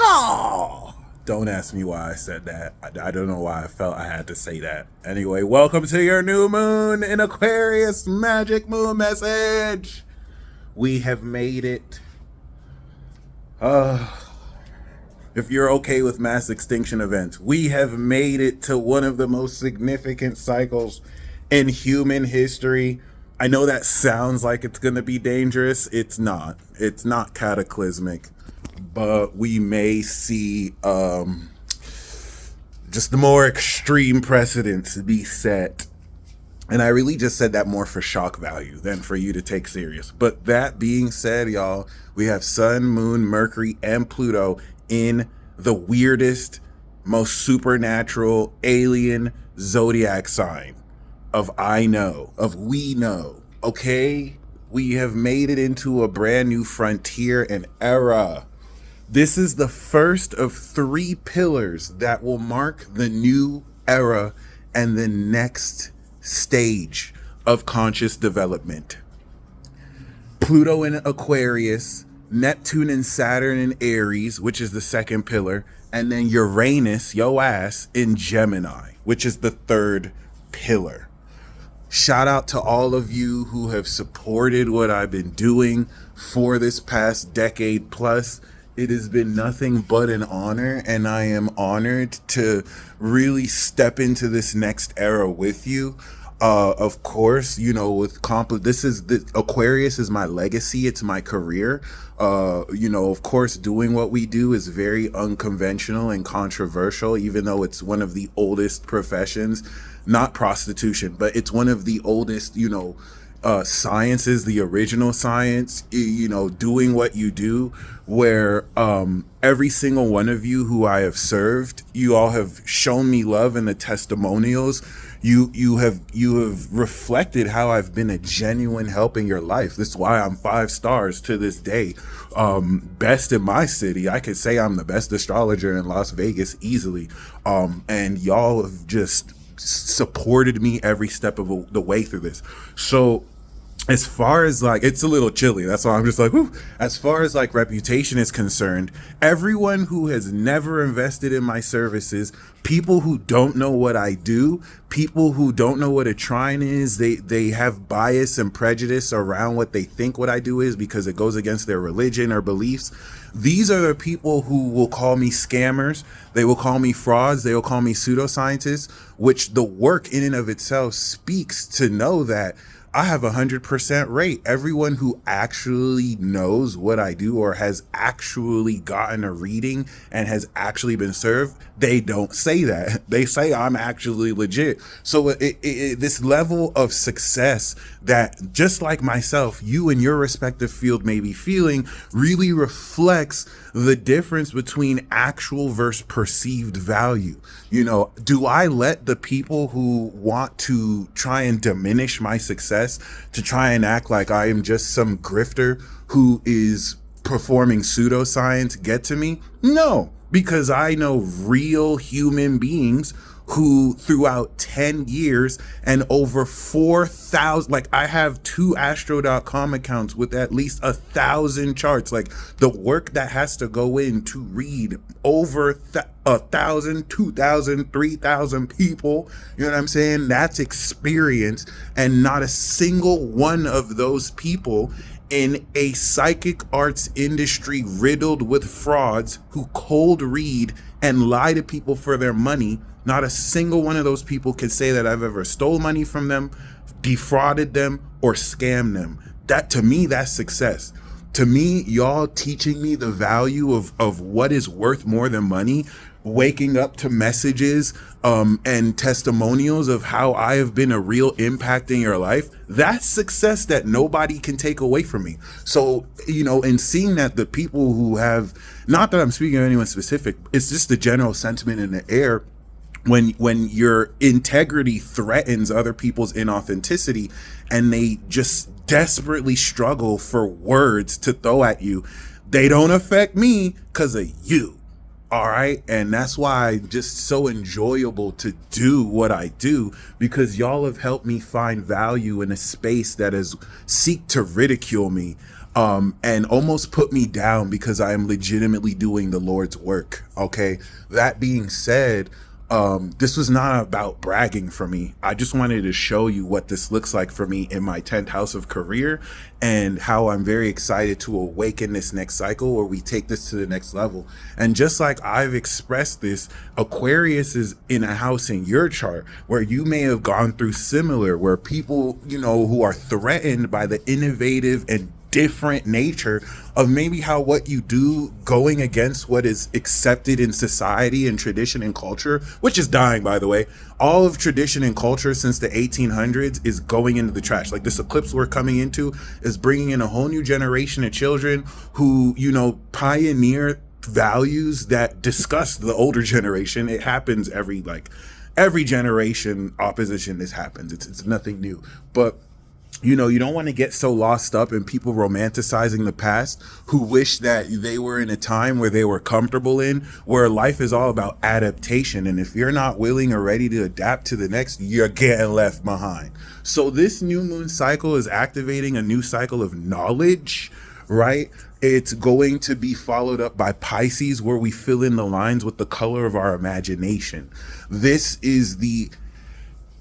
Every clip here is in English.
Oh, don't ask me why I said that. I don't know why I felt I had to say that. Anyway, welcome to your new moon in Aquarius magic moon message. We have made it. Uh, if you're okay with mass extinction events, we have made it to one of the most significant cycles in human history. I know that sounds like it's going to be dangerous. It's not. It's not cataclysmic, but we may see just the more extreme precedents be set. And I really just said that more for shock value than for you to take serious. But that being said, y'all, we have Sun, Moon, Mercury, and Pluto in the weirdest, most supernatural alien zodiac sign of we know. Okay? We have made it into a brand new frontier and era. This is the first of 3 pillars that will mark the new era and the next stage of conscious development. Pluto in Aquarius, Neptune and Saturn in Aries, which is the second pillar, and then Uranus, yo ass, in Gemini, which is the third pillar. Shout out to all of you who have supported what I've been doing for this past decade plus. It has been nothing but an honor, and I am honored to really step into this next era with you. Of course, you know, Aquarius is my legacy. It's my career. Of course, doing what we do is very unconventional and controversial, even though it's one of the oldest professions, not prostitution, but it's one of the oldest, sciences, the original science, doing what you do, where every single one of you who I have served, you all have shown me love in the testimonials. You have reflected how I've been a genuine help in your life. This is why I'm 5 stars to this day. Best in my city. I could say I'm the best astrologer in Las Vegas easily. And y'all have just supported me every step of the way through this. So as far as it's a little chilly, that's why I'm just like, whew. As far as reputation is concerned, everyone who has never invested in my services, people who don't know what I do, people who don't know what a trine is, they have bias and prejudice around what they think what I do is because it goes against their religion or beliefs. These are the people who will call me scammers. They will call me frauds. They will call me pseudoscientists, which the work in and of itself speaks to know that I have 100% rate. Everyone who actually knows what I do or has actually gotten a reading and has actually been served, they don't say that. They say I'm actually legit. So this level of success that, just like myself, you in your respective field may be feeling really reflects the difference between actual versus perceived value. Do I let the people who want to try and diminish my success, to try and act like I am just some grifter who is performing pseudoscience, get to me? No, because I know real human beings who throughout 10 years and over 4,000, I have 2 astro.com accounts with at least 1,000 charts. The work that has to go in to read over 1,000, 2,000, 3,000 people, you know what I'm saying? That's experience. And not a single one of those people in a psychic arts industry riddled with frauds who cold read and lie to people for their money, not a single one of those people can say that I've ever stole money from them, defrauded them, or scammed them. That, to me, that's success. To me, y'all teaching me the value of what is worth more than money, waking up to messages and testimonials of how I have been a real impact in your life, that's success that nobody can take away from me. So, in seeing that the people who have, not that I'm speaking of anyone specific, it's just the general sentiment in the air, when your integrity threatens other people's inauthenticity and they just desperately struggle for words to throw at you, they don't affect me because of you. All right. And that's why it's just so enjoyable to do what I do, because y'all have helped me find value in a space that has seek to ridicule me. and almost put me down because I am legitimately doing the Lord's work. Okay. That being said, this was not about bragging for me. I just wanted to show you what this looks like for me in my 10th house of career, and how I'm very excited to awaken this next cycle where we take this to the next level. And just like I've expressed this, Aquarius is in a house in your chart where you may have gone through similar, where people, who are threatened by the innovative and different nature of maybe how what you do going against what is accepted in society and tradition and culture, which is dying, by the way. All of tradition and culture since the 1800s is going into the trash. Like, this eclipse we're coming into is bringing in a whole new generation of children who, pioneer values that disgust the older generation. It happens every generation. Opposition, this happens. It's nothing new. But you don't want to get so lost up in people romanticizing the past who wish that they were in a time where they were comfortable in, where life is all about adaptation. And if you're not willing or ready to adapt to the next, you're getting left behind. So this new moon cycle is activating a new cycle of knowledge, right? It's going to be followed up by Pisces, where we fill in the lines with the color of our imagination. This is the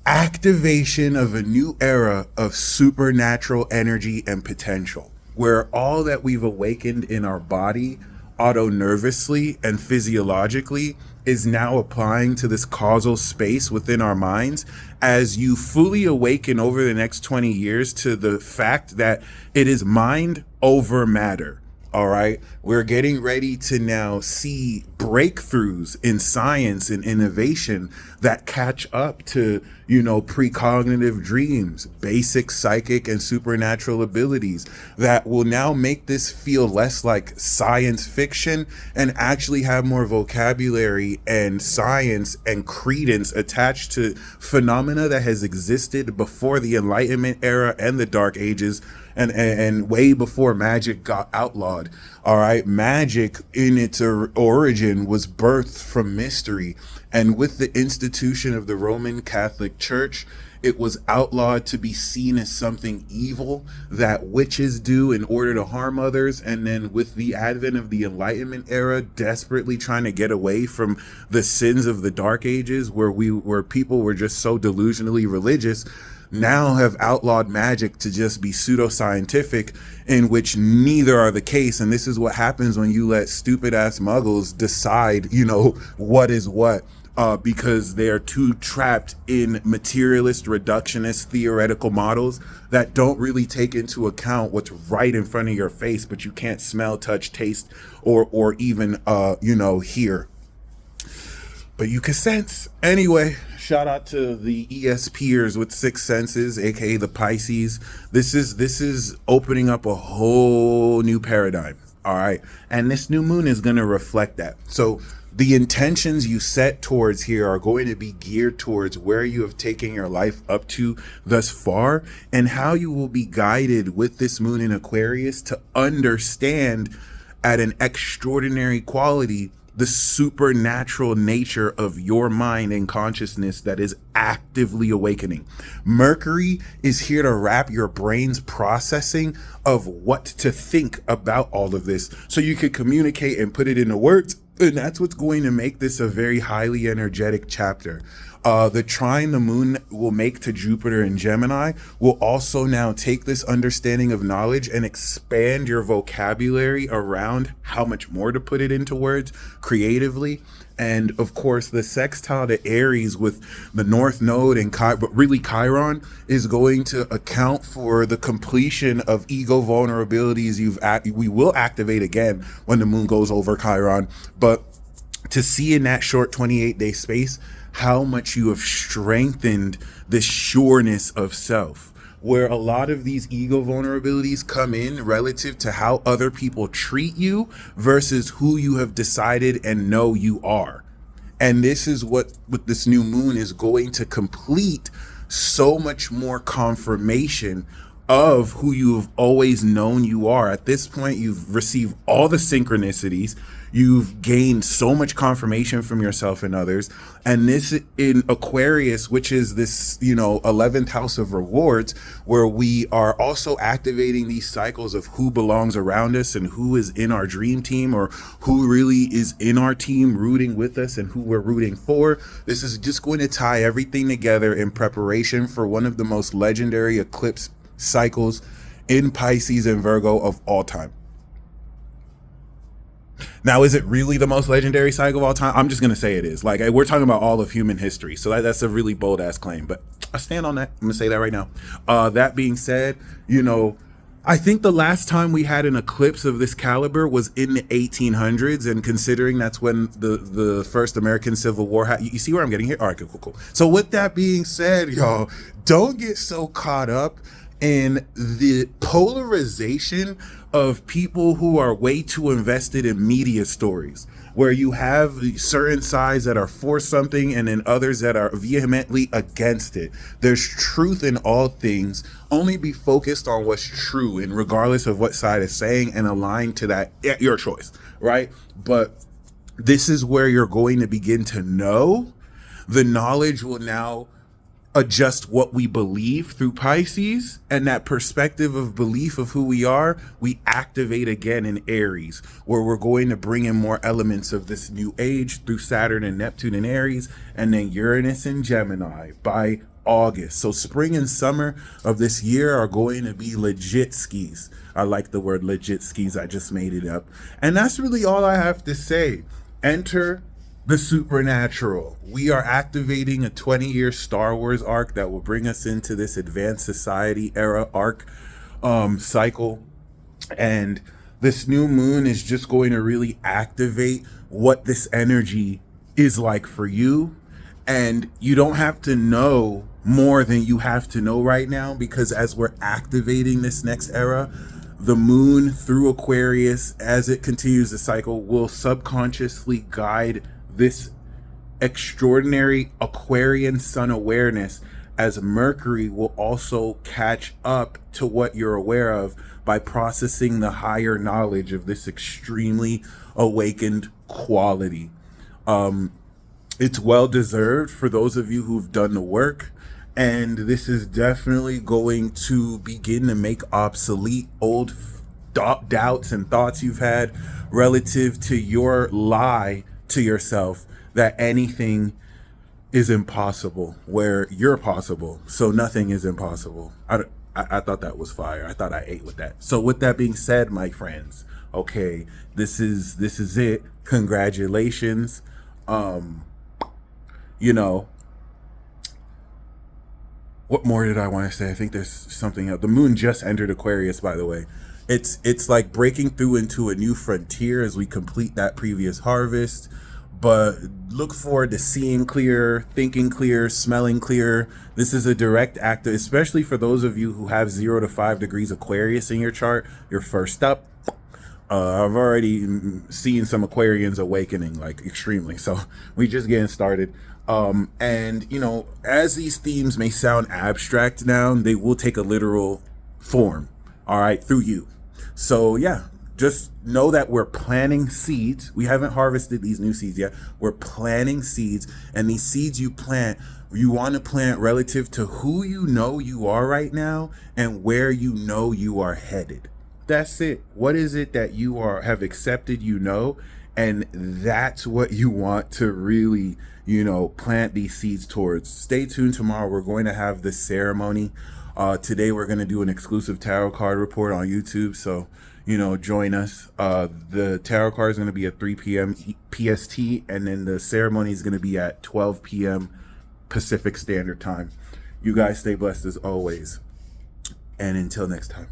activation of a new era of supernatural energy and potential, where all that we've awakened in our body auto-nervously and physiologically is now applying to this causal space within our minds, as you fully awaken over the next 20 years to the fact that it is mind over matter. All right. We're getting ready to now see breakthroughs in science and innovation that catch up to, precognitive dreams, basic psychic and supernatural abilities that will now make this feel less like science fiction and actually have more vocabulary and science and credence attached to phenomena that has existed before the Enlightenment era and the Dark Ages. And way before magic got outlawed. All right. Magic in its origin was birthed from mystery. And with the institution of the Roman Catholic Church, it was outlawed to be seen as something evil that witches do in order to harm others. And then with the advent of the Enlightenment era, desperately trying to get away from the sins of the Dark Ages, where people were just so delusionally religious, now have outlawed magic to just be pseudoscientific, in which neither are the case. And this is what happens when you let stupid ass muggles decide, what is what, because they're too trapped in materialist, reductionist, theoretical models that don't really take into account what's right in front of your face, but you can't smell, touch, taste, or even, hear. But you can sense. Anyway, shout out to the ESPers with six senses, aka the Pisces. This is opening up a whole new paradigm. All right. And this new moon is going to reflect that. So the intentions you set towards here are going to be geared towards where you have taken your life up to thus far, and how you will be guided with this moon in Aquarius to understand at an extraordinary quality the supernatural nature of your mind and consciousness that is actively awakening. Mercury is here to wrap your brain's processing of what to think about all of this so you can communicate and put it into words. And that's what's going to make this a very highly energetic chapter. The trine the moon will make to Jupiter in Gemini will also now take this understanding of knowledge and expand your vocabulary around how much more to put it into words creatively. And of course, the sextile to Aries with the North Node and but really Chiron is going to account for the completion of ego vulnerabilities we will activate again when the moon goes over Chiron. But to see in that short 28-day space how much you have strengthened the sureness of self, where a lot of these ego vulnerabilities come in relative to how other people treat you versus who you have decided and know you are. And this is what with this new moon is going to complete so much more confirmation of who you have always known you are. At this point, you've received all the synchronicities. You've gained so much confirmation from yourself and others. And this in Aquarius, which is this, 11th house of rewards, where we are also activating these cycles of who belongs around us and who is in our dream team, or who really is in our team rooting with us and who we're rooting for. This is just going to tie everything together in preparation for one of the most legendary eclipse cycles in Pisces and Virgo of all time. Now, is it really the most legendary cycle of all time? I'm just going to say it is. Like, we're talking about all of human history. So that's a really bold ass claim, but I stand on that. I'm going to say that right now. That being said, I think the last time we had an eclipse of this caliber was in the 1800s, and considering that's when the first American Civil War happened, you see where I'm getting here? All right, cool. So with that being said, y'all, don't get so caught up in the polarization of people who are way too invested in media stories, where you have certain sides that are for something and then others that are vehemently against it. There's truth in all things. Only be focused on what's true, and regardless of what side is saying, and align to that, your choice, right? But this is where you're going to begin to know. The knowledge will now adjust what we believe through Pisces, and that perspective of belief of who we are, we activate again in Aries, where we're going to bring in more elements of this new age through Saturn and Neptune in Aries, and then Uranus in Gemini by August. So spring and summer of this year are going to be legit skis. I like the word legit skis. I just made it up. And that's really all I have to say. Enter the supernatural. We are activating a 20-year Star Wars arc that will bring us into this advanced society era arc cycle. And this new moon is just going to really activate what this energy is like for you. And you don't have to know more than you have to know right now, because as we're activating this next era, the moon through Aquarius, as it continues the cycle, will subconsciously guide this extraordinary Aquarian sun awareness, as Mercury will also catch up to what you're aware of by processing the higher knowledge of this extremely awakened quality. It's well deserved for those of you who've done the work, and this is definitely going to begin to make obsolete old doubts and thoughts you've had relative to your lie to yourself that anything is impossible where you're possible, so nothing is impossible. I thought that was fire. I thought I ate with that. So with that being said, my friends, okay, this is it. Congratulations. What more did I want to say? I think there's something else. The moon just entered Aquarius, by the way. It's like breaking through into a new frontier as we complete that previous harvest. But look forward to seeing clear, thinking clear, smelling clear. This is a direct act, especially for those of you who have 0 to 5 degrees Aquarius in your chart. You're first up. I've already seen some Aquarians awakening, like extremely. So we just getting started. And as these themes may sound abstract now, they will take a literal form, all right, through you. So yeah, just know that we're planting seeds. We haven't harvested these new seeds yet. We're planting seeds, and these seeds you plant, you want to plant relative to who you know you are right now and where you know you are headed. That's it. What is it that you have accepted, and that's what you want to really, plant these seeds towards. Stay tuned. Tomorrow we're going to have this ceremony. Today we're going to do an exclusive tarot card report on YouTube. So, join us. The tarot card is going to be at 3 p.m. PST, and then the ceremony is going to be at 12 p.m. Pacific Standard Time. You guys stay blessed as always. And until next time,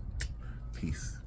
peace.